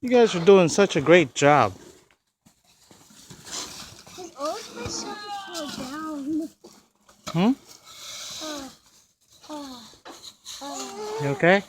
You guys are doing such a great job. His old fish go down. Hmm? Oh, oh, oh. You okay?